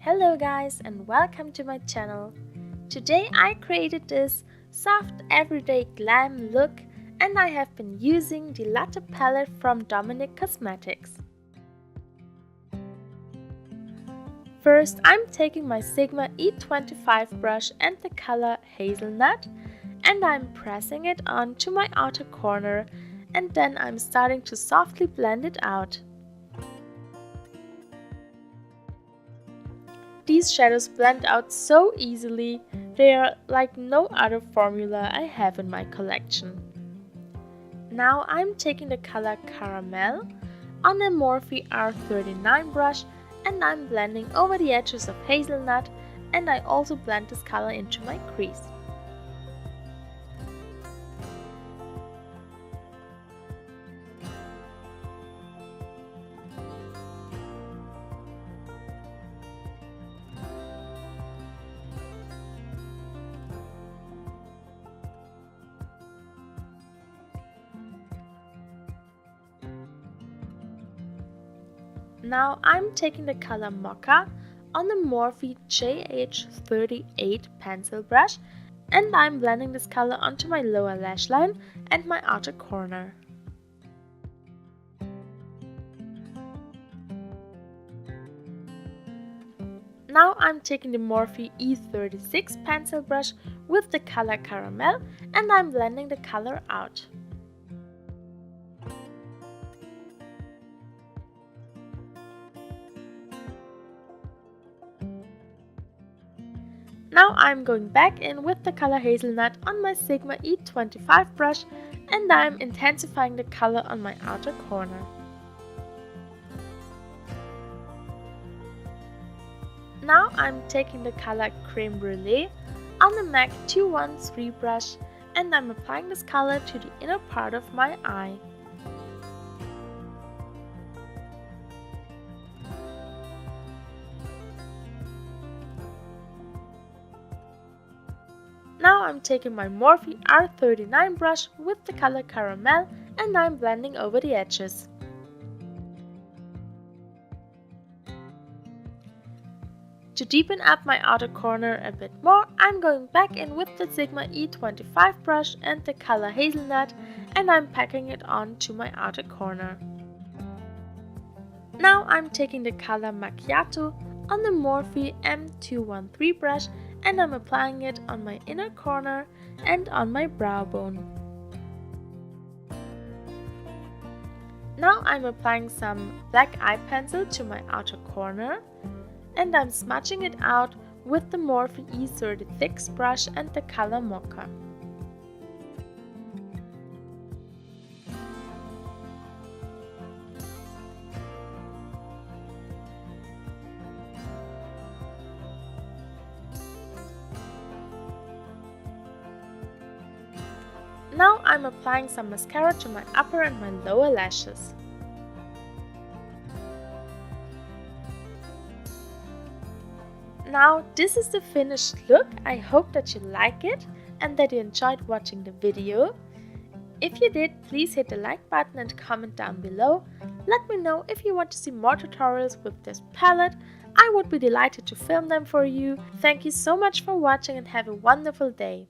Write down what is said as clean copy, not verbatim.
Hello guys and welcome to my channel. Today I created this soft everyday glam look and I have been using the Latte palette from Dominique Cosmetics. First I'm taking my Sigma E25 brush and the color Hazelnut and I'm pressing it onto my outer corner and then I'm starting to softly blend it out. These shadows blend out so easily, they are like no other formula I have in my collection. Now I'm taking the color Caramel on a Morphe R39 brush and I'm blending over the edges of Hazelnut, and I also blend this color into my crease. Now I'm taking the color Mocha on the Morphe JH38 pencil brush and I'm blending this color onto my lower lash line and my outer corner. Now I'm taking the Morphe E36 pencil brush with the color Caramel and I'm blending the color out. Now I'm going back in with the color Hazelnut on my Sigma E25 brush and I'm intensifying the color on my outer corner. Now I'm taking the color Creme Brulee on the MAC 213 brush and I'm applying this color to the inner part of my eye. Now I'm taking my Morphe R39 brush with the color Caramel and I'm blending over the edges. To deepen up my outer corner a bit more, I'm going back in with the Sigma E25 brush and the color Hazelnut and I'm packing it on to my outer corner. Now I'm taking the color Macchiato on the Morphe M213 brush and I'm applying it on my inner corner and on my brow bone. Now I'm applying some black eye pencil to my outer corner and I'm smudging it out with the Morphe E36 brush and the color Mocha. Now I'm applying some mascara to my upper and my lower lashes. Now this is the finished look. I hope that you like it and that you enjoyed watching the video. If you did, please hit the like button and comment down below. Let me know if you want to see more tutorials with this palette. I would be delighted to film them for you. Thank you so much for watching and have a wonderful day.